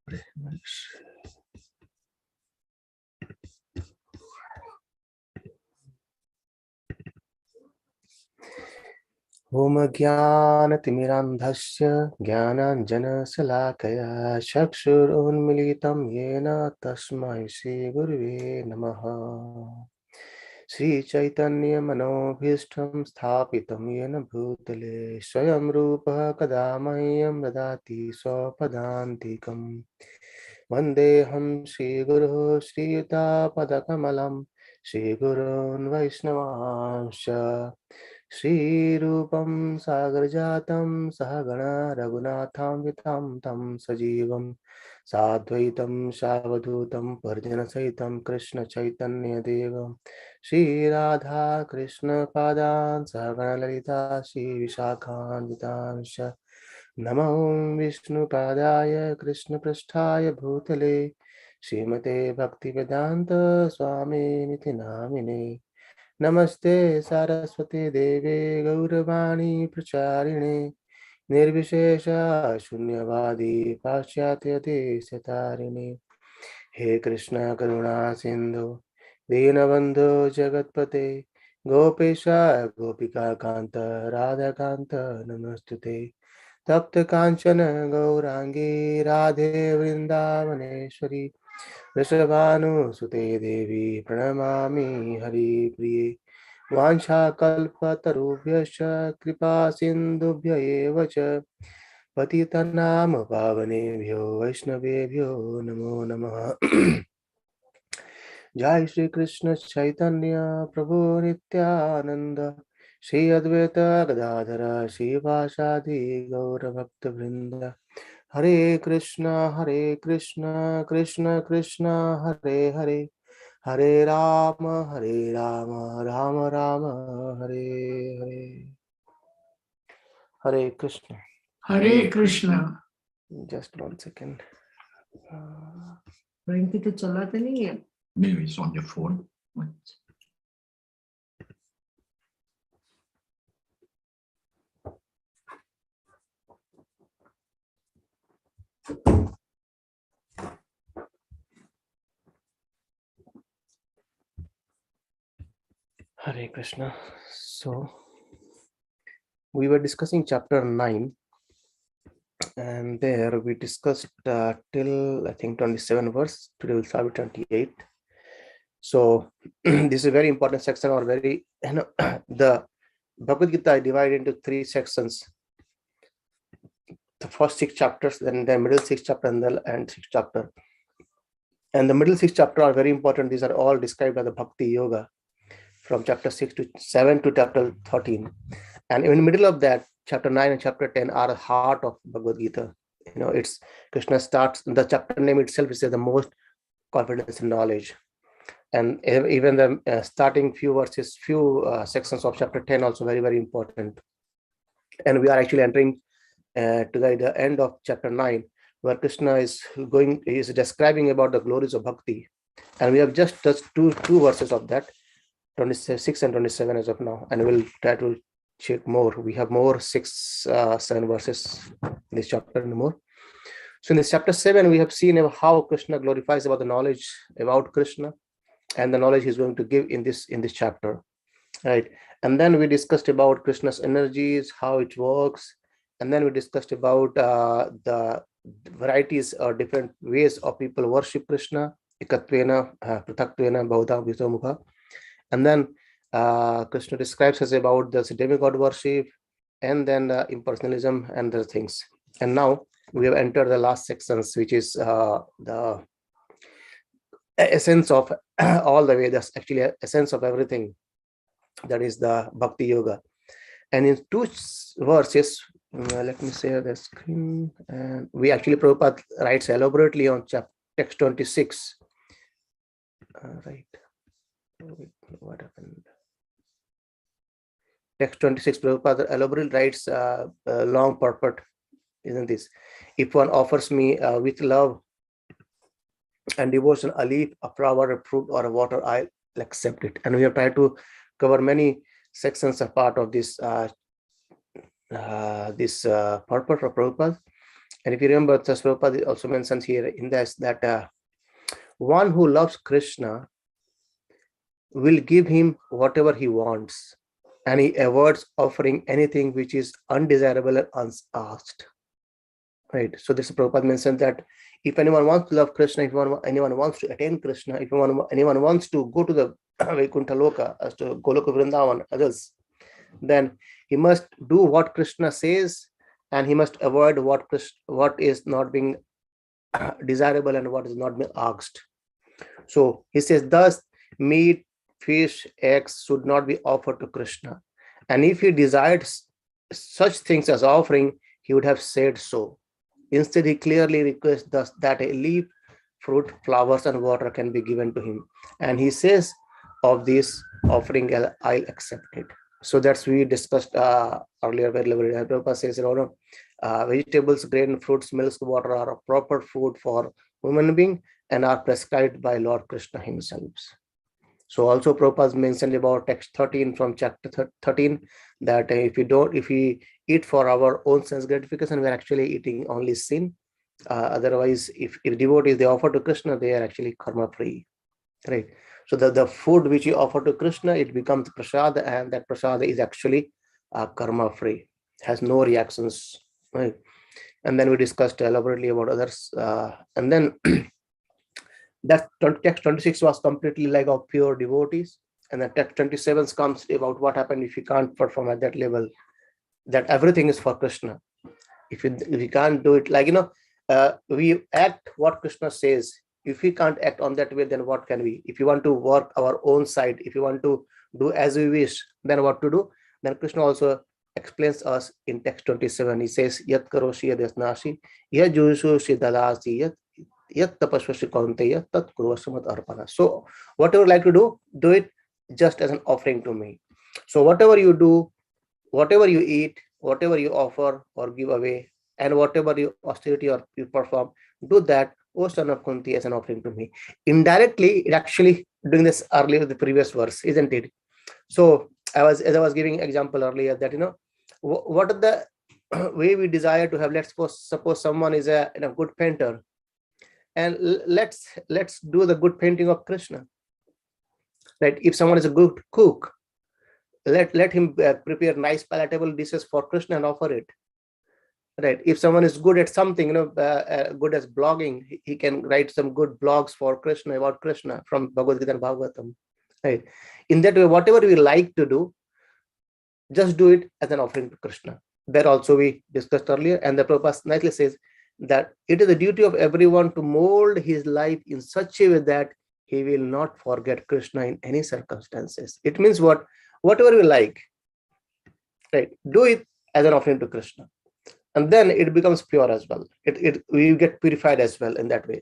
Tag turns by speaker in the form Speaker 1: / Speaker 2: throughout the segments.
Speaker 1: Om Jnanatimirandhasya Jnananjanasalakaya Chakshurunmilitam Yena Tasmai Shri Gurave Namaha. Shri Chaitanya Manobhishtam Sthapitam Yena Bhutale Swayam Rupa Kadamahyam Dadati Swapadantikam Vandeham Shri Guru Shri Yuta Padakamalam Shri Gurun Vaishnavansha Shri Rupam Sagarjatam Sahagana Raghunatham Vitam Tam Sajivam Sadvaitam Savadutam Parjana Saitam Krishna Chaitanya Devam Shri Radha Krishna Padan Sahagana Lalita Shri Vishakhan Vitansha Namo Vishnu Padaya Krishna Prasthaya Bhutale Srimate Bhaktivedanta Swami Niti Namine Namaste Saraswati Deve Gauravani Pracharine Nirvishesha Shunyavadi Paschatya Desatarini He Krishna Karuna Sindhu Dinabandhu Jagatpate Gopesha Gopika Kanta Radha Kanta Namastute Tapta Kanchana Gaurangi Radhe Vrindavaneshwari Vrishabhanu Sute Devi Pranamami Hari Priye Vansha Kalpatarubhyascha Kripa Sindhubhya eva cha Patitanam Pavanebhyo Vaishnavebhyo Namo Namaha. Jai Shri Krishna Chaitanya Prabhu Nityananda Shri Advaita Gadadhara Shri Vashadi Gaura Bhakta Vrinda Hare Krishna Krishna Krishna Hare Hare Hare Rama Rama Rama Hare Hare. Hare Krishna.
Speaker 2: Hare Krishna.
Speaker 1: Just 1 second.
Speaker 2: Maybe it's on your phone.
Speaker 1: Hare Krishna. So we were discussing chapter 9, and there we discussed till I think 27 verse. Today we'll start with 28. So this is a very important section, or very, the Bhagavad Gita I divided into 3 sections. The first 6 chapters, then the middle 6 chapter, and the end 6 chapter. And the middle 6 chapter are very important. These are all described by the Bhakti Yoga from chapter 6 to 7 to chapter 13. And in the middle of that, chapter 9 and chapter 10 are the heart of Bhagavad Gita. It's Krishna starts, the chapter name itself is the most confidence in knowledge. And even the starting few verses, sections of chapter 10 also very, very important. And we are actually entering to the end of chapter 9, where Krishna is describing about the glories of bhakti. And we have just touched two verses of that, 26 and 27 as of now. And we'll try to check more. We have more 7 verses in this chapter and more. So in this chapter 7, we have seen how Krishna glorifies about the knowledge about Krishna and the knowledge he's going to give in this chapter, right? And then we discussed about Krishna's energies, how it works, and then we discussed about the varieties or different ways of people worship Krishna, ekatvena, pratatvena, bahudha, visamukha. And then Krishna describes us about the demigod worship, and then impersonalism and other things. And now we have entered the last sections, which is the essence of all the Vedas, actually essence of everything, that is the Bhakti Yoga. And in 2 verses, let me share the screen, and we actually, Prabhupada writes elaborately on text 26. Right. What happened? Text 26, Prabhupada elaborately writes long purport, isn't this? If one offers me with love and devotion a leaf, a flower, a fruit, or a water, I'll accept it. And we have tried to cover many sections as part of this purport of Prabhupada. And if you remember, the Prabhupada also mentions here in this that one who loves Krishna will give him whatever he wants, and he avoids offering anything which is undesirable and unasked. Right. So this Prabhupada mentioned that if anyone wants to love Krishna, if anyone wants to attain Krishna, if anyone wants to go to the Vaikuntha Loka, as to Goloka Vrindavan, others, then he must do what Krishna says, and he must avoid what is not being desirable and what is not being asked. So he says, thus meat, fish, eggs should not be offered to Krishna. And if he desired such things as offering, he would have said so. Instead, he clearly requests thus that a leaf, fruit, flowers, and water can be given to him. And he says, of this offering, I'll accept it. So that's we discussed earlier. Prabhupada says, vegetables, grain, fruits, milk, water are a proper food for human being and are prescribed by Lord Krishna himself. So also Prabhupada mentioned about text 13 from chapter 13 that if we eat for our own sense gratification, we're actually eating only sin. Otherwise, if devotees, they offer to Krishna, they are actually karma free. Right. So the food which you offer to Krishna, it becomes prasad, and that prasad is actually karma free, has no reactions. Right. And then we discussed elaborately about others. And then that text 26 was completely like of pure devotees. And then text 27 comes about what happened if you can't perform at that level, that everything is for Krishna. If you can't do it, like, we act what Krishna says. If we can't act on that way, then what can we? If you want to work our own side, if you want to do as we wish, then what to do? Then Krishna also explains us in text 27. He says, Yat karoshi yadasnashi, yat jushushi dalasi, yat tapasvashi kaunteya, tat kurvasamat arpana. So whatever you like to do it just as an offering to me. So whatever you do, whatever you eat, whatever you offer or give away, and whatever you austerity or you perform, do that, O son of Kunti, as an offering to me. Indirectly, it actually doing this earlier, the previous verse, isn't it? So as I was giving example earlier that what are the way we desire to have. Let's suppose someone is a good painter, and let's do the good painting of Krishna. Right? If someone is a good cook, let him prepare nice palatable dishes for Krishna and offer it. Right? If someone is good at something, good as blogging, he can write some good blogs for Krishna, about Krishna, from Bhagavad Gita and Bhagavatam. Right? In that way, whatever we like to do, just do it as an offering to Krishna. That also we discussed earlier, and the Prabhupada nicely says that it is the duty of everyone to mold his life in such a way that he will not forget Krishna in any circumstances. It means whatever you like, right? Do it as an offering to Krishna, and then it becomes pure as well. We get purified as well in that way.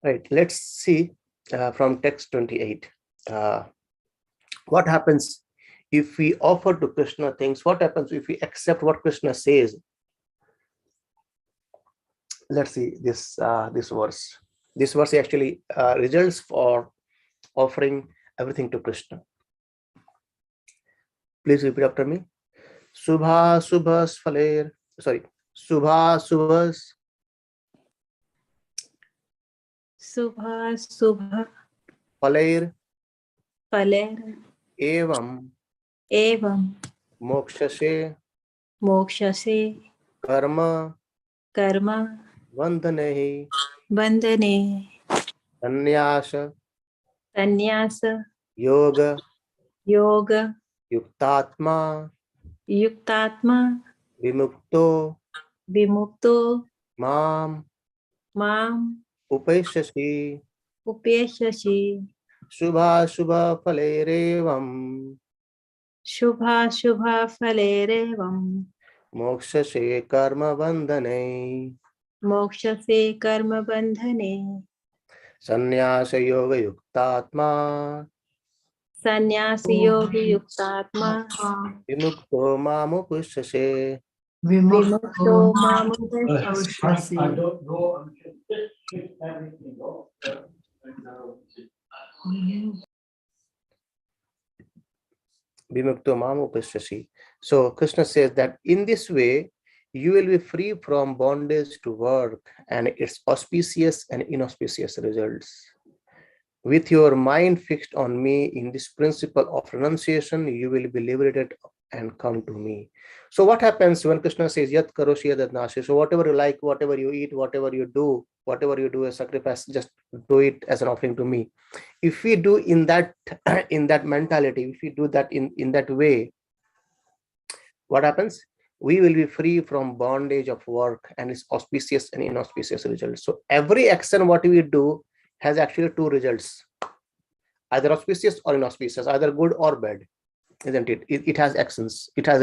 Speaker 1: Right? Let's see from text 28. What happens if we offer to Krishna things? What happens if we accept what Krishna says? Let's see this verse. This verse actually results for offering everything to Krishna. Please repeat after me. Subha subhas phaler. Sorry. Subha subhas.
Speaker 3: Subha subha
Speaker 1: Phaler.
Speaker 3: phaler
Speaker 1: Evam.
Speaker 3: evam
Speaker 1: Mokshase.
Speaker 3: mokshase
Speaker 1: Karma.
Speaker 3: karma
Speaker 1: Vandhanehi.
Speaker 3: bandhane
Speaker 1: Sannyasa.
Speaker 3: sannyasa
Speaker 1: Yoga.
Speaker 3: yoga
Speaker 1: Yuktatma.
Speaker 3: yuktatma
Speaker 1: Vimukto.
Speaker 3: vimukto
Speaker 1: Mam.
Speaker 3: mam
Speaker 1: Upeshasi.
Speaker 3: upyashasi
Speaker 1: Shubha shubha phalerevam.
Speaker 3: shubha shubha phalerevam
Speaker 1: Mokshase karma bandhane.
Speaker 3: mokshase karma bandhane
Speaker 1: Sannyasa yoga yuktatma.
Speaker 3: sannyasi yogi yuktatma
Speaker 1: Vimukto mamupusase.
Speaker 3: vimukto mam upyashasi.
Speaker 1: Vimukto mamupusase. So Krishna says that in this way you will be free from bondage to work and its auspicious and inauspicious results. With your mind fixed on me in this principle of renunciation, you will be liberated and come to me. So what happens when Krishna says, Yat karoshi yad nashi? So whatever you like, whatever you eat, whatever you do as sacrifice, just do it as an offering to me. If we do in that in that mentality, if we do that in that way, what happens? We will be free from bondage of work and its auspicious and inauspicious results. So every action what we do has actually two results, either auspicious or inauspicious, either good or bad, isn't it? It has actions, it has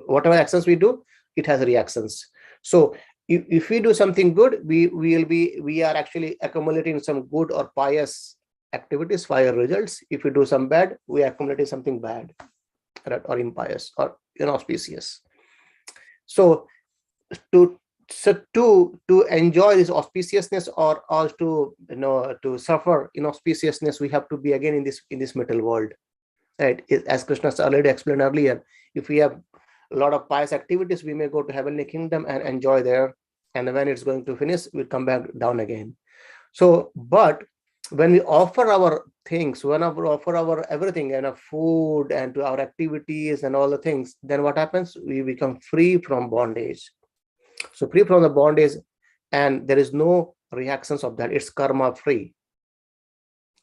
Speaker 1: whatever actions we do, it has reactions. So if we do something good, we are actually accumulating some good or pious activities, fire results. If we do some bad, we are accumulating something bad, right, or impious or inauspicious. So to enjoy this auspiciousness or to to suffer inauspiciousness, we have to be again in this material world, right? As Krishna already explained earlier, if we have a lot of pious activities, we may go to heavenly kingdom and enjoy there, and when it's going to finish, we come back down again. So but when we offer our things, when we offer our everything and our food and to our activities and all the things, then what happens? We become free from bondage. So free from the bondage, and there is no reactions of that. It's karma free,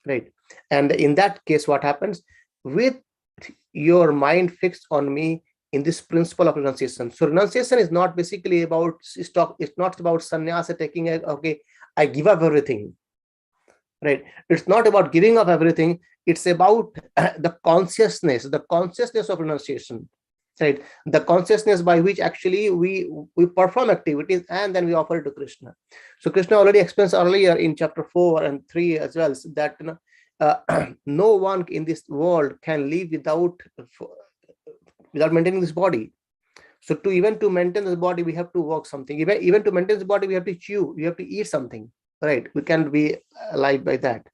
Speaker 1: right? And in that case, what happens? With your mind fixed on me in this principle of renunciation. So renunciation is not basically about stock. It's not about sannyasa, taking okay, I give up everything, right? It's not about giving up everything. It's about the consciousness of renunciation, right? The consciousness by which actually we perform activities and then we offer it to Krishna. So Krishna already explains earlier in chapter 4 and 3 as well, that no one in this world can live without maintaining this body. So to maintain this body, we have to work something. Even to maintain this body, we have to chew, we have to eat something, right? We can't be alive by that.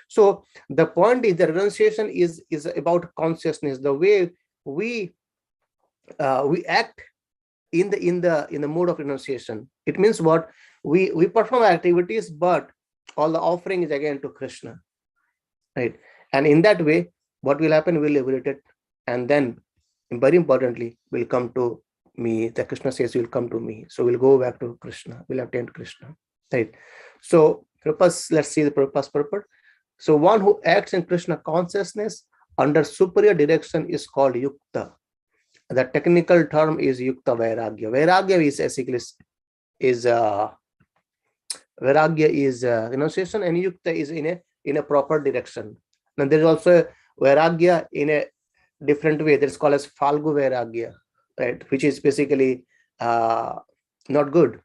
Speaker 1: So the point is that renunciation is about consciousness, the way we act in the mode of renunciation. It means what? We perform activities, but all the offering is again to Krishna, right? And in that way, what will happen? We'll liberate it, and then very importantly, we'll come to me. The Krishna says we'll come to me. So we'll go back to Krishna, we'll attain Krishna, right? So purpose, let's see the purpose. So one who acts in Krishna consciousness under superior direction is called yukta. The technical term is yukta vairagya. Vairagya is basically vairagya is renunciation, and yukta is in a proper direction. And there's also vairagya in a different way. That's called as falgu vairagya, right? Which is basically not good,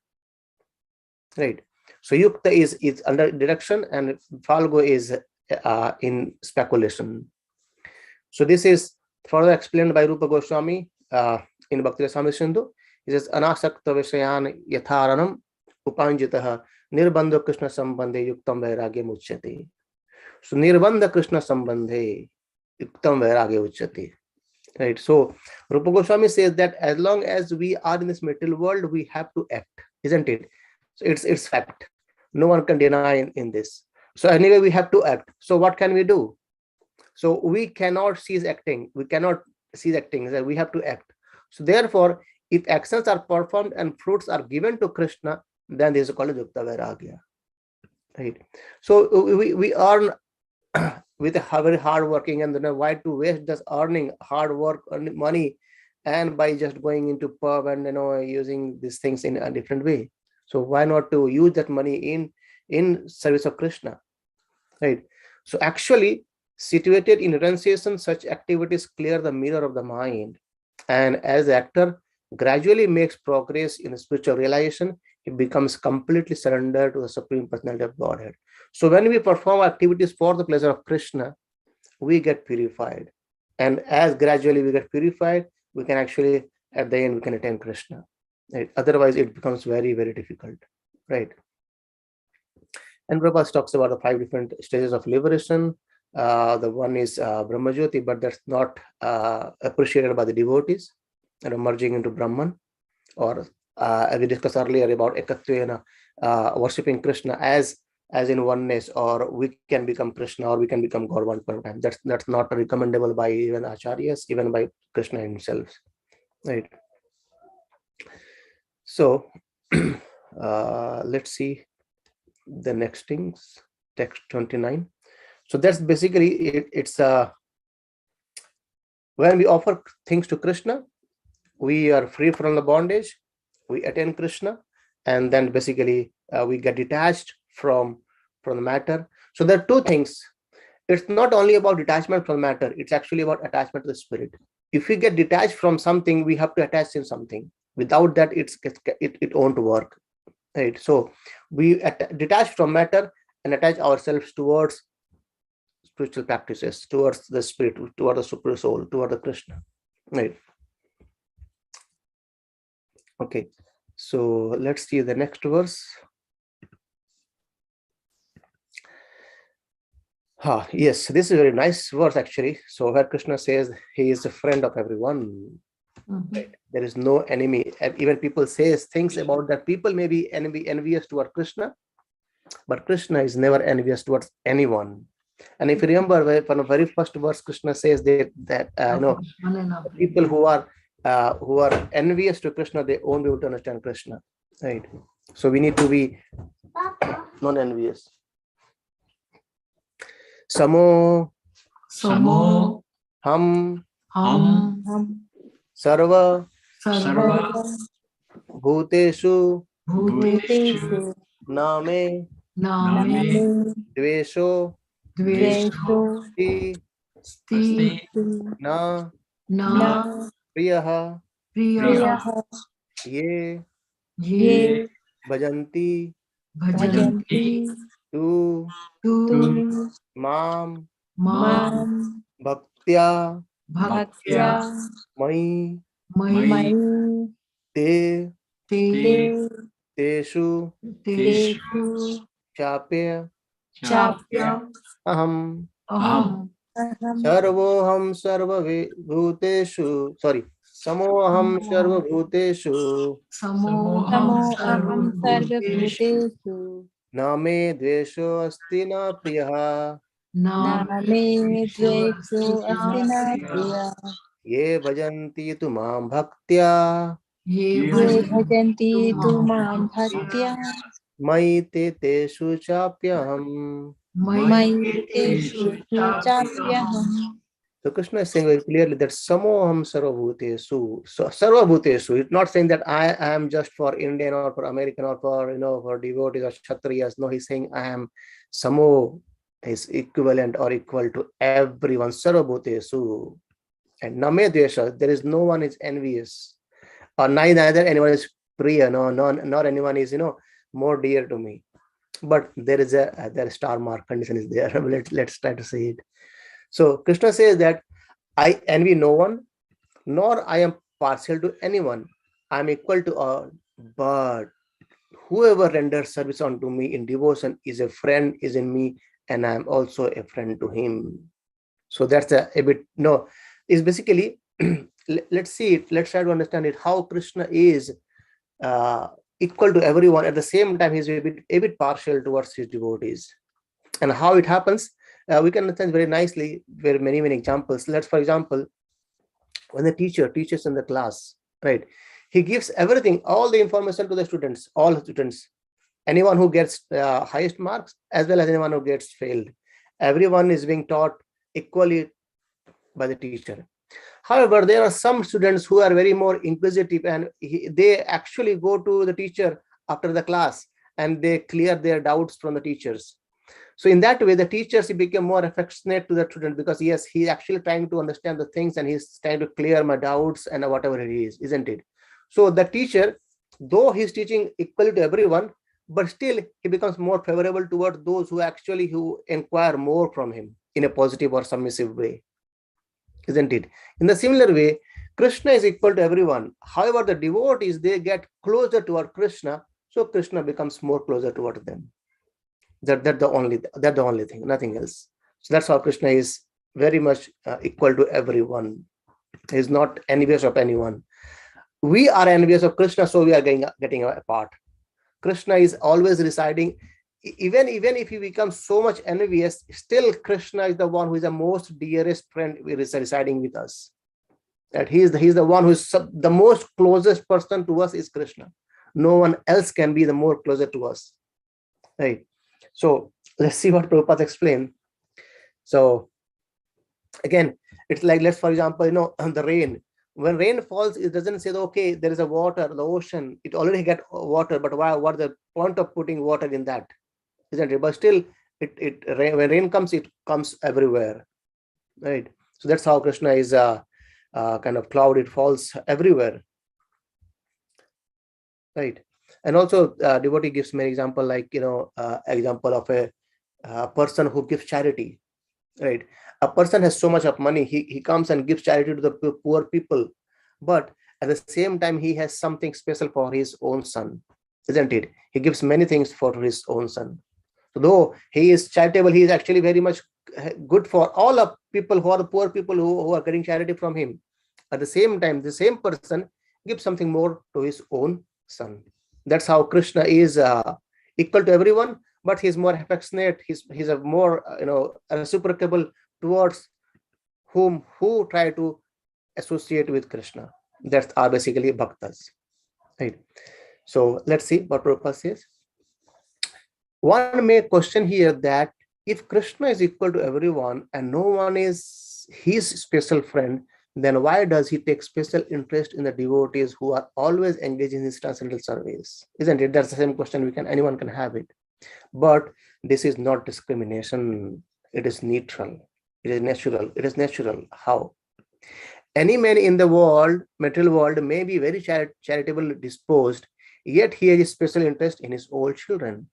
Speaker 1: right? So yukta is under direction, and falgu is in speculation. So this is further explained by Rupa Goswami in Bhakti Rasamrita Sindhu. He says, Anasakta Vishayan Yatharanam Upanjitaha Nirbandha Krishna Sambandhe Yuktam Vairagya Uchyate. So Nirbandha Krishna Sambandhe Yuktam Vairagya Uchyate. Right. So Rupa Goswami says that as long as we are in this material world, we have to act, isn't it? So it's fact. No one can deny in this. So anyway, we have to act. So what can we do? So we cannot cease acting. We cannot cease acting. We have to act. So therefore, if actions are performed and fruits are given to Krishna, then this is called Yukta Vairagya. Right. So we earn with a very hard working, and then why to waste this earning hard work, earning money, and by just going into pub and using these things in a different way. So why not to use that money in service of Krishna, right? So actually, situated in renunciation, such activities clear the mirror of the mind, and as the actor gradually makes progress in spiritual realization, it becomes completely surrendered to the Supreme Personality of Godhead. So when we perform activities for the pleasure of Krishna, we get purified, and as gradually we get purified, we can actually at the end we can attain Krishna, right? Otherwise it becomes very, very difficult, right? And Prabhupada talks about the 5 different stages of liberation. The one is Brahmajyoti, but that's not appreciated by the devotees, merging into Brahman or as we discussed earlier about Ekatvena, worshipping Krishna as in oneness, or we can become Krishna or we can become God one per time. That's not recommendable by even acharyas, even by Krishna himself, right? So let's see the next things, text 29. So that's basically it's when we offer things to Krishna, we are free from the bondage, we attain Krishna, and then basically we get detached from the matter. So there are two things. It's not only about detachment from matter, it's actually about attachment to the spirit. If we get detached from something, we have to attach in something. Without that, it won't work, right? So we detach from matter and attach ourselves towards spiritual practices, towards the spirit, towards the super soul, towards the Krishna, right? Okay, so let's see the next verse. Yes, this is a very nice verse actually. So where Krishna says he is a friend of everyone, right? There is no enemy. And even people say things about that people may be envious toward Krishna, but Krishna is never envious towards anyone. And if you remember from the very first verse, Krishna says that people who are envious to Krishna, they won't be able to understand Krishna, right? So we need to be non-envious. Samo ham sarva bhuteshu name dvesho sti na priyah ye bhajanti tu mam bhaktya mai te teshu chapya aham sarvoham sarvabhuteshu samoham sarvabhuteshu name dvesho asti na priyah ye bhajanti tu mam bhaktya mai te teshu chapyaham. So Krishna is saying very clearly that samoham sarvabhutesu. So sarvabhutesu, it's not saying that I am just for Indian or for American or for for devotees or kshatriyas. No, he's saying I am samo is equivalent or equal to everyone. Sarvabhutesu. And name dvesha, there is no one is envious. Or neither anyone is priya, not anyone is more dear to me. But there is a star mark condition is there. Let's try to say it. So Krishna says that I envy no one, nor I am partial to anyone. I am equal to all. But whoever renders service unto me in devotion is a friend, is in me, and I am also a friend to him. So that's a bit is basically let's see it. Let's try to understand it. How Krishna is equal to everyone. At the same time, he's a bit partial towards his devotees. And how it happens, we can understand very nicely. Very many examples. Let's, for example, when the teacher teaches in the class, right? He gives everything, all the information to the students, all students, anyone who gets highest marks as well as anyone who gets failed. Everyone is being taught equally by the teacher. However, there are some students who are very more inquisitive, and they actually go to the teacher after the class and they clear their doubts from the teachers. So in that way, the teachers become more affectionate to the student because yes, he's actually trying to understand the things and he's trying to clear my doubts and whatever it is, isn't it? So the teacher, though he's teaching equally to everyone, but still he becomes more favorable towards those who inquire more from him in a positive or submissive way, isn't it? In the similar way, Krishna is equal to everyone. However, the devotees, they get closer toward Krishna, so Krishna becomes more closer toward them. That's the only thing, nothing else. So that's how Krishna is very much equal to everyone. He is not envious of anyone. we are envious of Krishna, so we are getting apart. Krishna is always residing. Even if he becomes so much envious, still Krishna is the one who is the most dearest friend residing with us. That he is the one who is the most closest person to us is Krishna. No one else can be the more closer to us. Right. So let's see what Prabhupada explained. So again, it's like, let's for example, the rain. When rain falls, it doesn't say, okay, there is a water, the ocean, it already got water, but why? What the point of putting water in that? Isn't it? But still, when rain comes, it comes everywhere, right? So that's how Krishna is kind of cloud. It falls everywhere, right? And also, devotee gives me an example, like example of a person who gives charity, right? A person has so much of money, he comes and gives charity to the poor people, but at the same time, he has something special for his own son, isn't it? He gives many things for his own son. So though he is charitable, he is actually very much good for all of people who are the poor people who are getting charity from him. At the same time, the same person gives something more to his own son. That's how Krishna is equal to everyone, but he's more affectionate. He's a more reciprocable towards who try to associate with Krishna. That are basically bhaktas, right? So let's see what Prabhupada says. One may question here that if Krishna is equal to everyone and no one is his special friend, then why does he take special interest in the devotees who are always engaged in his transcendental service? Isn't it? That's the same question anyone can have it. But this is not discrimination. It is neutral. It is natural. It is natural. How? Any man in the world, material world, may be very charitably disposed, yet he has a special interest in his own children.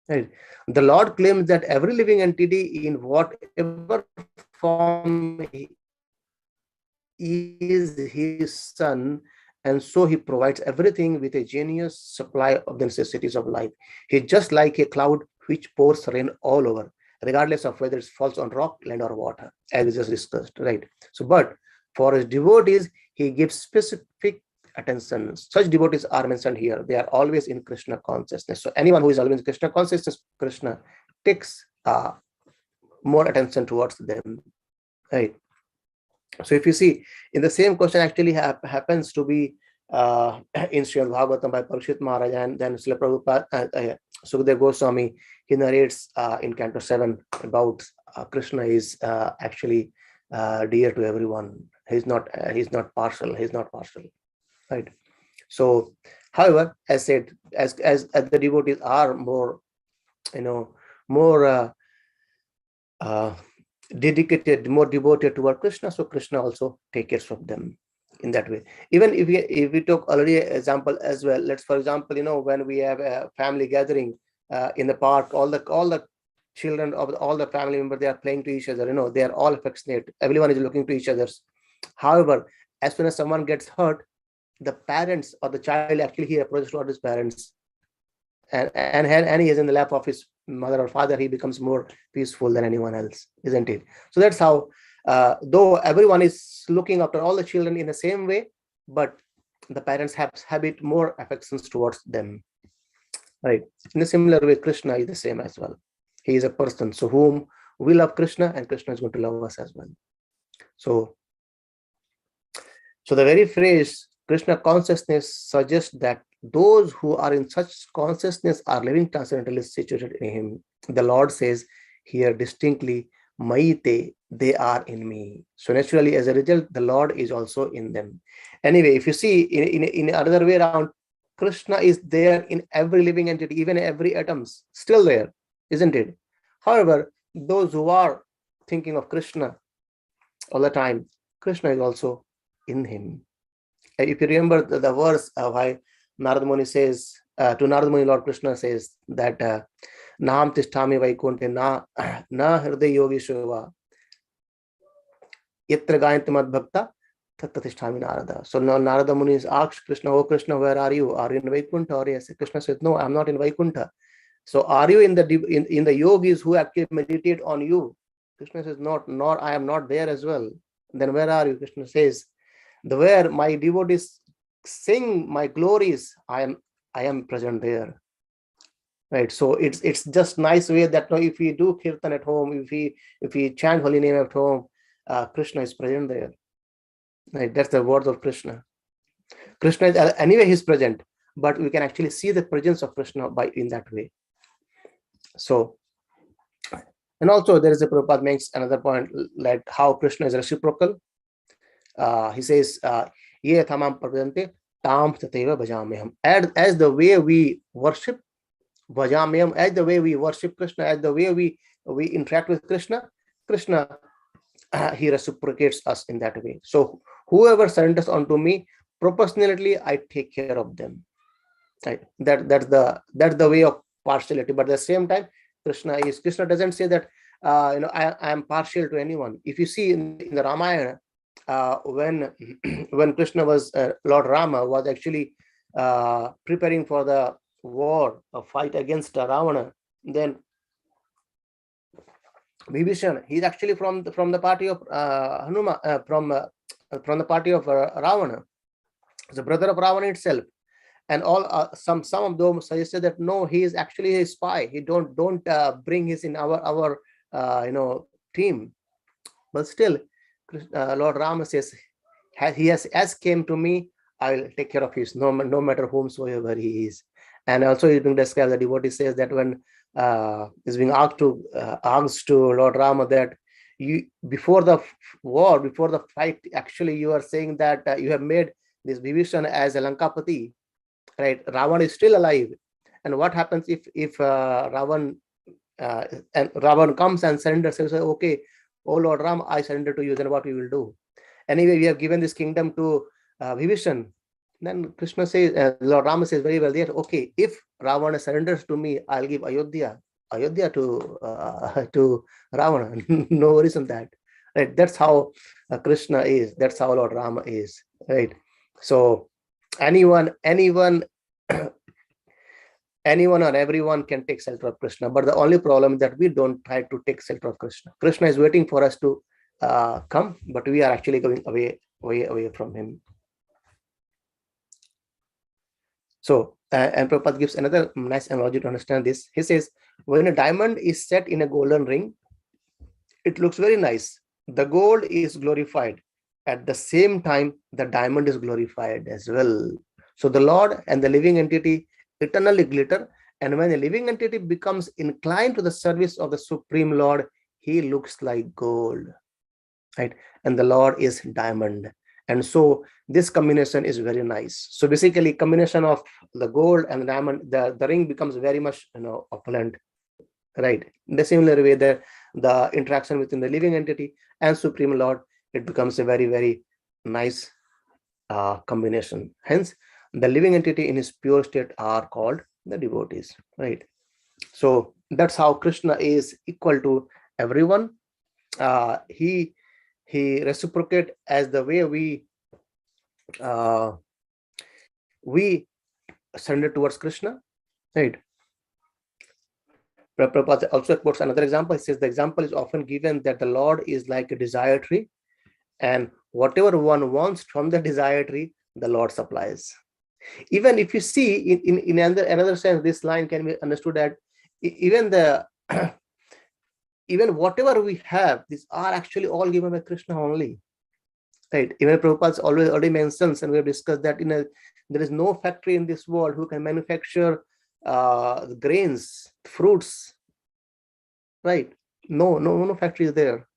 Speaker 1: Right? The Lord claims that every living entity in whatever form is his son, and so he provides everything with a generous supply of the necessities of life. He's just like a cloud which pours rain all over, regardless of whether it falls on rock, land, or water, as we just discussed, right? So, but for his devotees, he gives specific attention. Such devotees are mentioned here. They are always in Krishna consciousness. So anyone who is always in Krishna consciousness, Krishna takes more attention towards them, right? So if you see, in the same question actually happens to be in Srimad Bhagavatam by Parikshit Maharaj, and then Srila Prabhupada, Sukadeva Goswami, he narrates in Canto 7 about Krishna is actually dear to everyone. He's not partial. He's not partial, right? So, however, as said, as the devotees are more, more dedicated, more devoted toward Krishna, so Krishna also takes care of them in that way. Even if we took already an example as well, let's for example, when we have a family gathering in the park, all the children of all the family members, they are playing to each other, they are all affectionate, everyone is looking to each other's. However, as soon as someone gets hurt, the parents or the child actually he approaches toward his parents, and he is in the lap of his mother or father, he becomes more peaceful than anyone else, isn't it? So that's how, though everyone is looking after all the children in the same way, but the parents have bit more affections towards them, right? In a similar way, Krishna is the same as well. He is a person, so whom we love Krishna, and Krishna is going to love us as well. So the very phrase Krishna consciousness suggests that those who are in such consciousness are living transcendentally situated in him. The Lord says here distinctly, Maite, they are in me. So naturally, as a result, the Lord is also in them. Anyway, if you see in another way around, Krishna is there in every living entity, even every atom, still there, isn't it? However, those who are thinking of Krishna all the time, Krishna is also in him. If you remember the verse why Narada Muni says, to Narada Muni, Lord Krishna says that Naham tisthami vaikunte na hriday yogi shova yatra gayanti mad bhakta tatta tisthami Narada. So now Narada Muni is asked Krishna, oh Krishna, where are you? Are you in Vaikuntha? Or yes? Krishna says, no, I'm not in Vaikuntha. So are you in the yogis who actually meditate on you? Krishna says, not, nor I am not there as well. Then where are you? Krishna says, where my devotees sing my glories, I am present there. Right. So it's just nice way that if we do kirtan at home, if we chant holy name at home, Krishna is present there. Right. That's the words of Krishna. Krishna is anyway he's present, but we can actually see the presence of Krishna in that way. So, and also there is a Prabhupada makes another point, like how Krishna is reciprocal. He says, Ye thamam prapadante tam tateva bhajameham. As the way we worship bhajameham, as the way we worship Krishna, as the way we interact with Krishna, he reciprocates us in that way. So whoever surrenders unto me, proportionately I take care of them. Right. That's the way of partiality. But at the same time, Krishna doesn't say that I am partial to anyone. If you see in the Ramayana, when Krishna was Lord Rama was actually preparing for the war, a fight against Ravana, then Vibhishan, he's actually from the party of Hanuman, from the party of Ravana, the brother of Ravana itself. And all some of them suggested that no, he is actually a spy. He don't bring his in our team. But still, Lord Rama says, he has came to me, I will take care of his, no matter whomsoever he is. And also it's being described, the devotee says that when is being asked to Lord Rama that you before the war, before the fight, actually you are saying that you have made this Vibhishan as a Lankapati. Right, Ravan is still alive, and what happens if Ravan comes and surrenders and says, okay, oh Lord Ram, I surrender to you, then what we will do? Anyway, we have given this kingdom to Vibhishan. Then Krishna says, Lord Rama says very well, yes, okay, if Ravana surrenders to me, I'll give Ayodhya to Ravana. No worries on that. Right, that's how Krishna is. That's how Lord Rama is. Right, so anyone or everyone can take shelter of Krishna, but the only problem is that we don't try to take shelter of Krishna. Krishna is waiting for us to come, but we are actually going away from him. So and Prabhupada gives another nice analogy to understand this. He says, when a diamond is set in a golden ring, it looks very nice. The gold is glorified. At the same time, the diamond is glorified as well. So the Lord and the living entity eternally glitter, and when a living entity becomes inclined to the service of the Supreme Lord, he looks like gold, right? And the Lord is diamond. And so this combination is very nice. So basically, combination of the gold and the diamond, the ring becomes very much opulent, right? In the similar way, the interaction within the living entity and Supreme Lord, it becomes a very, very nice combination. Hence, the living entity in his pure state are called the devotees, right? So that's how Krishna is equal to everyone. He reciprocate as the way we surrender towards Krishna, right? Prabhupada also quotes another example. He says the example is often given that the Lord is like a desire tree, and whatever one wants from the desire tree, the Lord supplies. Even if you see in another sense, this line can be understood that even whatever we have, these are actually all given by Krishna only, right? Even Prabhupada already mentions, and we have discussed that there is no factory in this world who can manufacture the grains, fruits, right? No factory is there,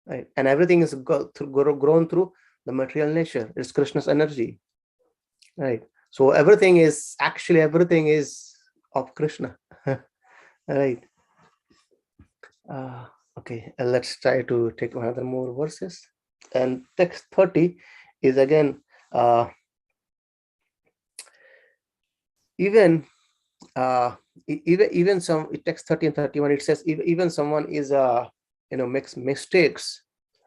Speaker 1: right? And everything is grown through the material nature. It's Krishna's energy, right? So everything is of Krishna, right? Okay, let's try to take another more verses. And text 30 is again even some text 30 and 31. It says even someone is makes mistakes,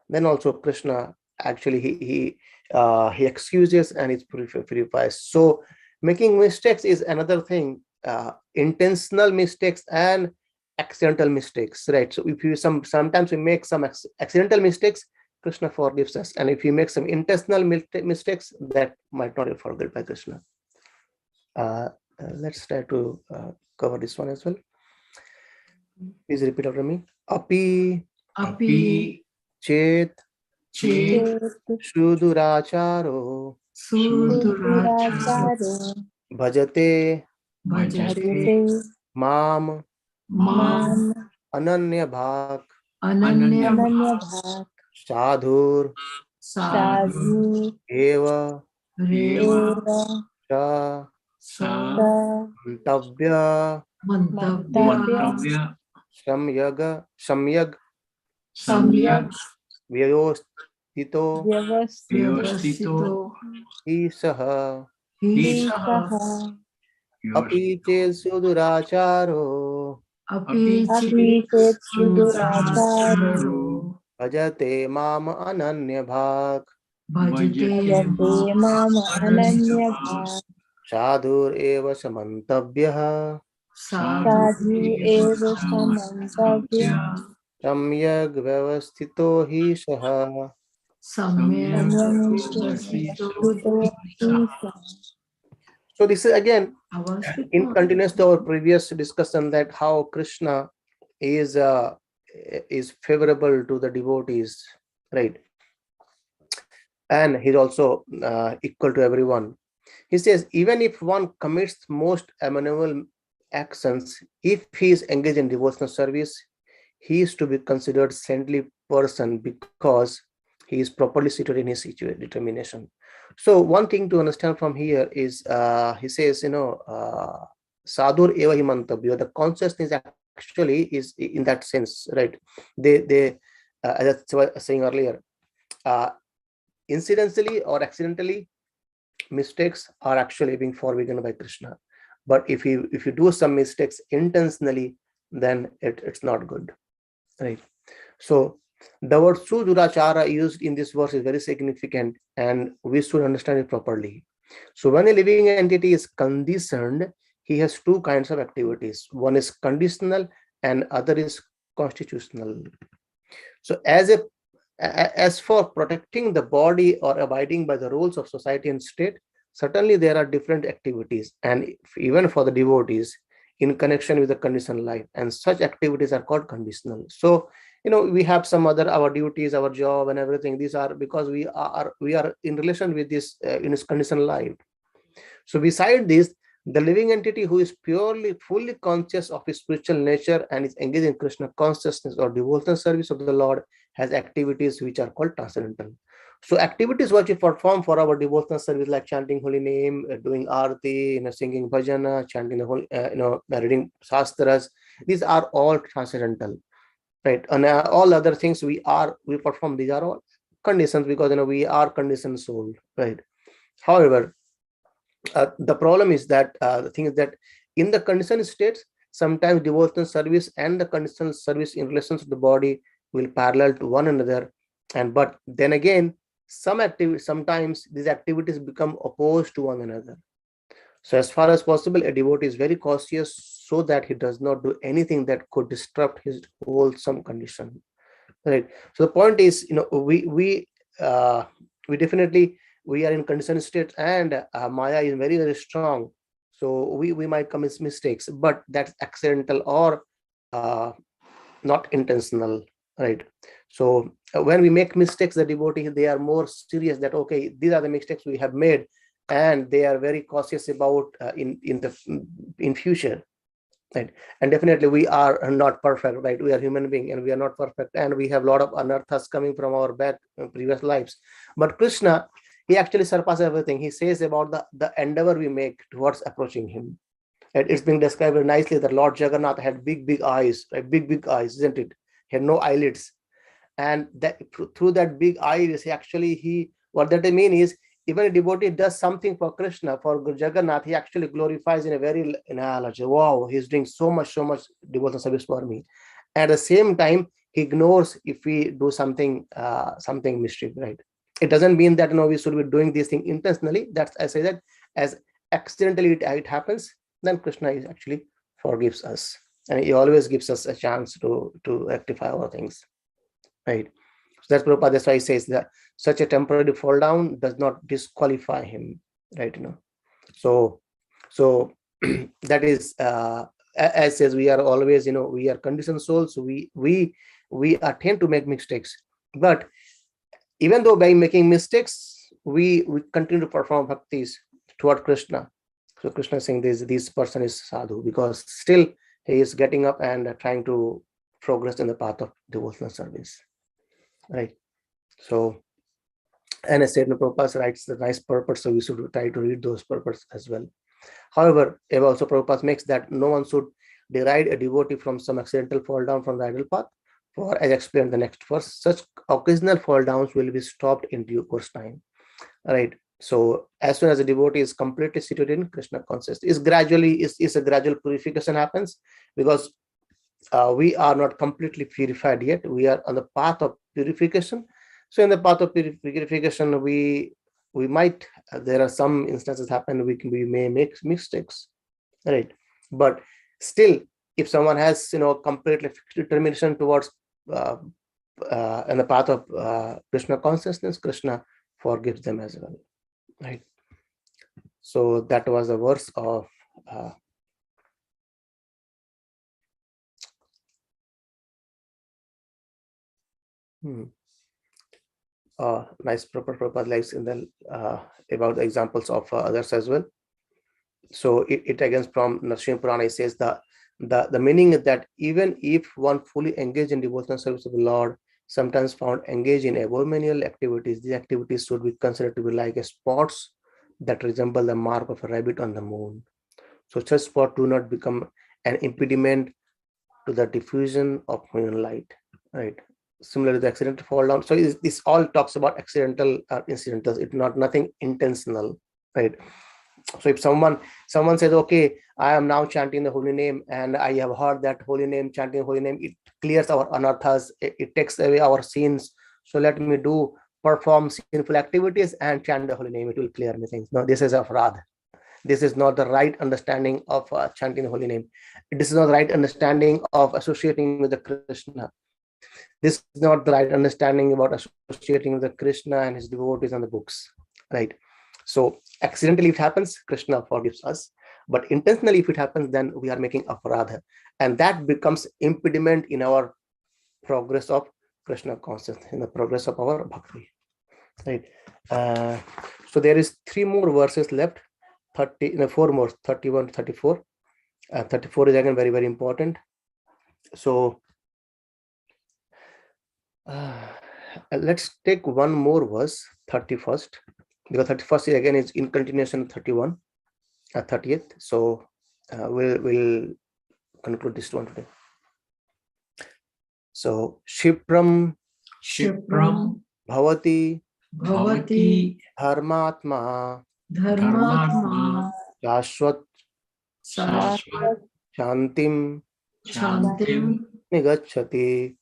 Speaker 1: then also Krishna actually he excuses and it purifies. So making mistakes is another thing. Intentional mistakes and accidental mistakes, right? So if you sometimes we make some accidental mistakes, Krishna forgives us. And if we make some intentional mistakes, that might not be forgiven by Krishna. Let's try to cover this one as well. Please repeat after me. Api
Speaker 2: Api
Speaker 1: chet
Speaker 2: chet
Speaker 1: shuduracharo
Speaker 2: suduracharo
Speaker 1: bhajate
Speaker 2: bhajate
Speaker 1: mam
Speaker 2: mam
Speaker 1: ananya bhak
Speaker 2: ananya
Speaker 1: sadhur
Speaker 2: sadhu
Speaker 1: eva
Speaker 2: reva
Speaker 1: cha
Speaker 2: sa
Speaker 1: mantavya
Speaker 2: mantavya
Speaker 1: samyag
Speaker 2: samyak
Speaker 1: vyavostito
Speaker 2: vyavastito
Speaker 1: isah
Speaker 2: hisaha
Speaker 1: api chet suduracharo
Speaker 2: api chet suduracharo
Speaker 1: bhajate mam ananya bhak
Speaker 2: bhajate mam ananya
Speaker 1: sadhur eva samantavya
Speaker 2: sadhu eva samantavya
Speaker 1: samyag vyavastito hi saha.
Speaker 2: samyak vyavastito
Speaker 1: So this is again in continuous to our previous discussion that how Krishna is favorable to the devotees, right? And he's also equal to everyone. He says even if one commits most amenable actions, if he is engaged in devotional service, he is to be considered saintly person because he is properly situated in his determination. So one thing to understand from here is he says, sadhur eva himantabhyo, the consciousness actually is in that sense, right? They as I was saying earlier, incidentally or accidentally, mistakes are actually being forgiven by Krishna. But if you do some mistakes intentionally, then it's not good, right? So the word sudurachara used in this verse is very significant, and we should understand it properly. So when a living entity is conditioned, he has two kinds of activities. One is conditional and other is constitutional. So as for protecting the body or abiding by the rules of society and state, certainly there are different activities, and even for the devotees in connection with the conditional life, and such activities are called conditional. So we have some other, our duties, our job and everything, these are because we are in relation with this in this conditional life. So beside this, the living entity who is fully conscious of his spiritual nature and is engaged in Krishna consciousness or devotional service of the Lord has activities which are called transcendental. So activities what we perform for our devotional service, like chanting holy name, doing arti, singing bhajana, chanting the holy, reading shastras, these are all transcendental, right? And all other things we perform, these are all conditions because we are conditioned soul, right? However, the problem is that the thing is that in the conditioned states, sometimes devotional service and the conditional service in relation to the body will parallel to one another, but then again, sometimes these activities become opposed to one another. So as far as possible, a devotee is very cautious so that he does not do anything that could disrupt his wholesome condition, right? So the point is, we definitely, we are in conditioned state, and Maya is very, very strong. So we might commit mistakes, but that's accidental or not intentional, right? So when we make mistakes, the devotees, they are more serious that, okay, these are the mistakes we have made, and they are very cautious about in future, right? And definitely we are not perfect, right? We are human being and we are not perfect, and we have a lot of anarthas coming from our back previous lives. But Krishna, he actually surpasses everything. He says about the endeavor we make towards approaching him. And it's being described very nicely that Lord Jagannath had big eyes, right? Big eyes, isn't it? He had no eyelids, and that through that big eyes, what that mean is, even a devotee does something for Krishna, for Jagannath, he actually glorifies in a very analogy. Wow, he's doing so much devotional service for me. At the same time, he ignores if we do something mischief, right? It doesn't mean that we should be doing this thing intentionally. That's, I say that as accidentally it happens, then Krishna is actually forgives us, and he always gives us a chance to rectify our things, right? That's Prabhupada. That's why he says that such a temporary fall down does not disqualify him, right? So that is as says, we are always, we are conditioned souls. So we are tend to make mistakes, but even though by making mistakes, we continue to perform bhaktis toward Krishna. So Krishna is saying this person is sadhu, because still he is getting up and trying to progress in the path of devotional service, right? So, and as said, Prabhupada writes the nice purpose, so we should try to read those purposes as well. However, also Prabhupada makes that no one should deride a devotee from some accidental fall down from the idle path. For, as explained in the next verse, such occasional fall downs will be stopped in due course time. Right. So as soon as a devotee is completely situated in Krishna consciousness, is a gradual purification happens, because we are not completely purified yet. We are on the path of purification. So in the path of purification, we might, there are some instances happen, we may make mistakes, right? But still, if someone has completely fixed determination towards in the path of Krishna consciousness, Krishna forgives them as well, right? So that was the verse of nice proper lives in the about the examples of others as well. So it again from Narsimha Purana, it says the meaning is that even if one fully engaged in devotional service of the Lord, sometimes found engaged in abnormal activities, these activities should be considered to be like spots that resemble the mark of a rabbit on the moon. So such spots do not become an impediment to the diffusion of moonlight, right? Similarly, the accidental fall down. So this all talks about accidental incidentals. It's not nothing intentional, right? So if someone says, okay, I am now chanting the holy name, and I have heard that holy name, chanting holy name, it clears our anarthas, it takes away our sins. So let me perform sinful activities and chant the holy name. It will clear me things. No, this is afrad. This is not the right understanding of chanting the holy name. This is not the right understanding of associating with the Krishna. This is not the right understanding about associating with the Krishna and his devotees on the books, right? So accidentally, if it happens, Krishna forgives us. But intentionally, if it happens, then we are making aparadha. And that becomes impediment in our progress of Krishna consciousness, in the progress of our bhakti, right? So there is 3 more verses left, 4 more, 31 to 34. 34 is again very, very important. So let's take one more verse, 31st, because 31st again is in continuation of 31, 30th. So we'll conclude this one today. So Shipram Bhavati Dharmatma Shashwat Shantim Nigachati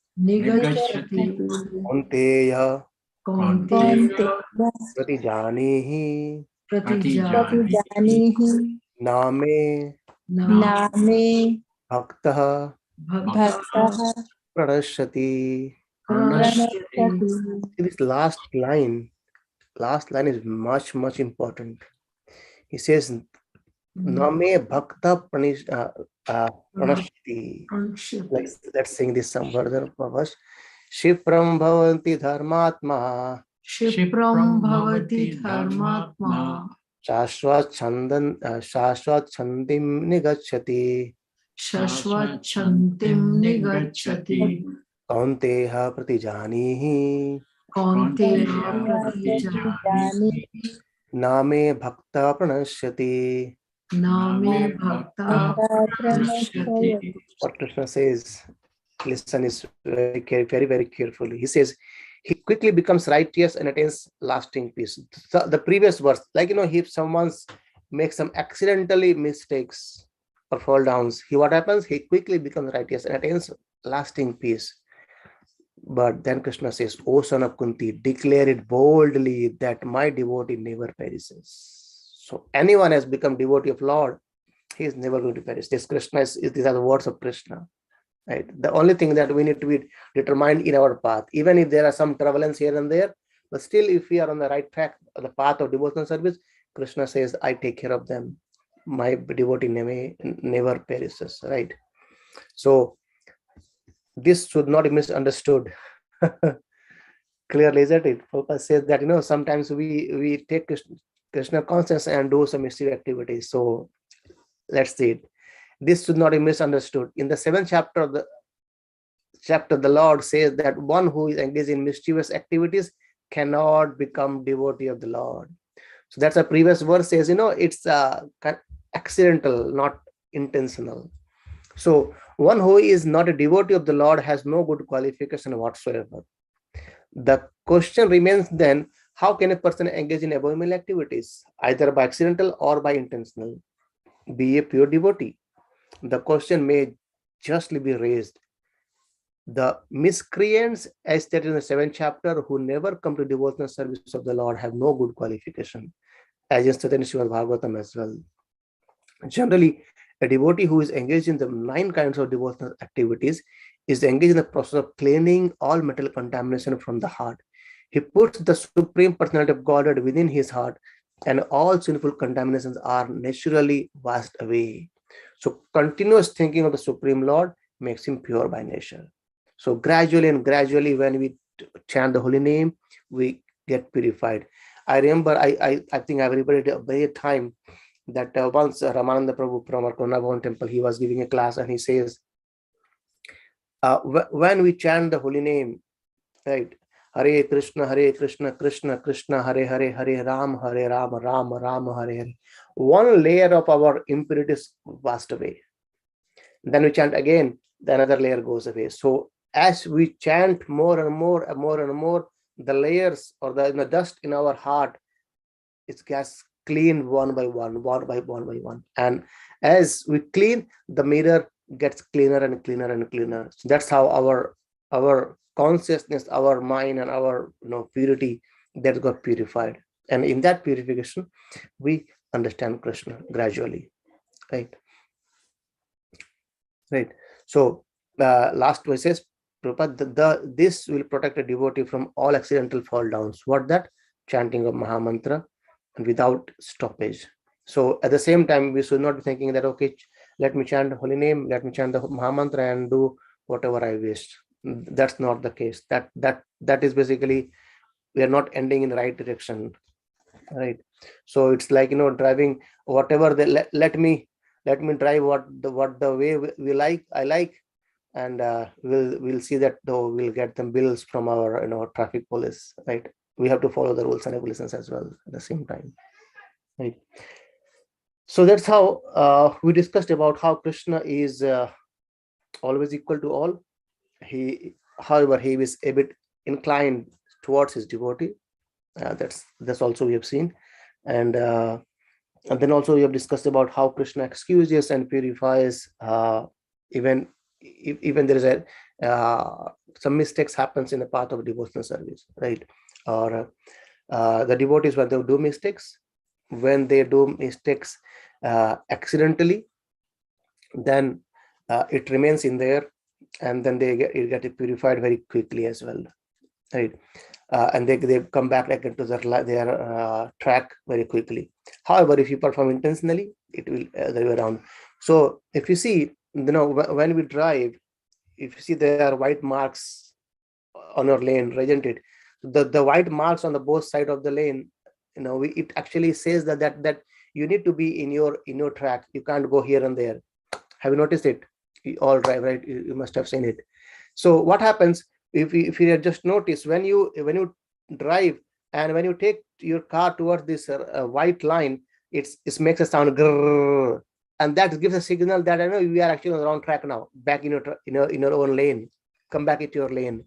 Speaker 1: Kaunteya Pratijanihi Name Bhaktah Pranashyati. This last line is much important. He says, Name Bhakta Pranashyati. Let's sing this some further first. Shipram Bhavanti Dharmatma Shashwat Chandim Nigachati Kaunteha Pratijanihi Name Bhakta Pranashyati. What Krishna says, listen is very, very carefully. He says, he quickly becomes righteous and attains lasting peace. So the previous verse, like, if someone makes some accidentally mistakes or fall downs, what happens? He quickly becomes righteous and attains lasting peace. But then Krishna says, O son of Kunti, declare it boldly that my devotee never perishes. So anyone has become devotee of Lord, he is never going to perish. This Krishna these are the words of Krishna. right? The only thing that we need to be determined in our path, even if there are some turbulence here and there, but still if we are on the right track, the path of devotional service, Krishna says, I take care of them. My devotee never perishes, right? So this should not be misunderstood. Clearly, isn't it? Prabhupada says that, sometimes we take Krishna consciousness and do some mischief activities. So let's see it. This should not be misunderstood. In the 7th chapter of the the Lord says that one who is engaged in mischievous activities cannot become devotee of the Lord. So that's a previous verse says, it's accidental, not intentional. So one who is not a devotee of the Lord has no good qualification whatsoever. The question remains then, how can a person engage in abominable activities, either by accidental or by intentional, be a pure devotee? The question may justly be raised. The miscreants, as stated in the 7th chapter, who never come to devotional service of the Lord have no good qualification, as is stated in Srimad Bhagavatam as well. Generally, a devotee who is engaged in the 9 kinds of devotional activities is engaged in the process of cleaning all mental contamination from the heart. He puts the Supreme Personality of Godhead within his heart, and all sinful contaminations are naturally washed away. So continuous thinking of the Supreme Lord makes him pure by nature. So gradually and gradually, when we chant the holy name, we get purified. I remember, I think I remember a very time that once Ramananda Prabhu from our Konabhavan temple, he was giving a class, and he says, when we chant the holy name, right, Hare Krishna, Krishna Krishna, Hare Hare, Hare Ram, Ram Ram, Hare Hare, one layer of our impurities passed away. Then we chant again, the another layer goes away. So as we chant more and more and more and more, the layers or the dust in our heart, it gets clean one by one. And as we clean, the mirror gets cleaner and cleaner and cleaner. So that's how our consciousness, our mind, and our purity that got purified. And in that purification, we understand Krishna gradually, right? Right. So last verse says, Prabhupada, this will protect a devotee from all accidental fall downs. What that? Chanting of Mahamantra and without stoppage. So at the same time, we should not be thinking that, okay, let me chant the holy name, let me chant the Mahamantra and do whatever I wish. That's not the case. That is basically, we are not ending in the right direction, right? So it's like, driving whatever they let me drive what the way we like, I like, and we'll see that though we'll get them bills from our traffic police, right? We have to follow the rules and regulations as well at the same time, right? So that's how we discussed about how Krishna is always equal to all. However, he is a bit inclined towards his devotee. That's also we have seen, and then also we have discussed about how Krishna excuses and purifies even there is some mistakes happens in the path of devotional service, right? Or the devotees, when they do mistakes, accidentally, then it remains in there, and then it get purified very quickly as well, right? And they come back again to their track very quickly. However, if you perform intentionally, it will the way around. So if you see, when we drive, if you see there are white marks on your lane, isn't it? The white marks on the both side of the lane, it actually says that you need to be in your track. You can't go here and there. Have you noticed it? You all drive, right? You must have seen it. So what happens if you just notice, when you drive and when you take your car towards this white line, it makes a sound grrr, and that gives a signal that I know we are actually on the wrong track now. Back in your own lane, come back into your lane,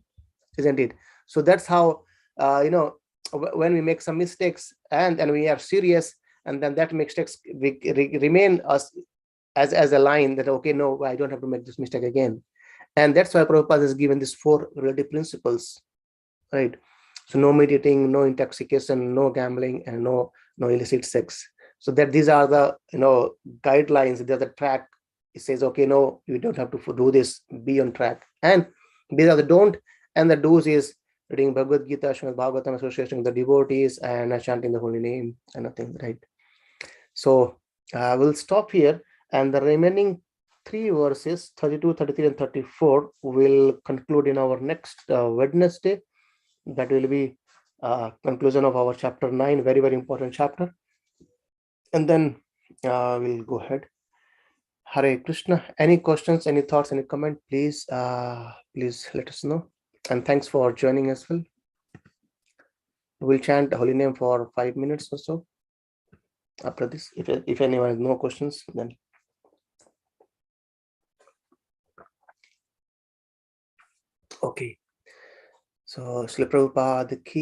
Speaker 1: isn't it? So that's how when we make some mistakes and we are serious, and then that mistakes remain us as a line that, okay, no, I don't have to make this mistake again. And that's why Prabhupada has given these 4 relative principles, right? So no meditating, no intoxication, no gambling, and no illicit sex. So that these are the guidelines, they're the track it says, okay, no, you don't have to do this, be on track. And these are the don't, and the do's is reading Bhagavad Gita, Srimad Bhagavatam, associating with the devotees, and chanting the holy name, and nothing, right? So we'll stop here, and the remaining 3 verses, 32, 33, and 34, will conclude in our next Wednesday. That will be conclusion of our chapter 9, very, very important chapter. And then we'll go ahead. Hare Krishna. Any questions, any thoughts, any comment, please let us know. And thanks for joining as well. We'll chant the holy name for 5 minutes or so after this. If anyone has no questions, then okay. So Srila Prabhupada ki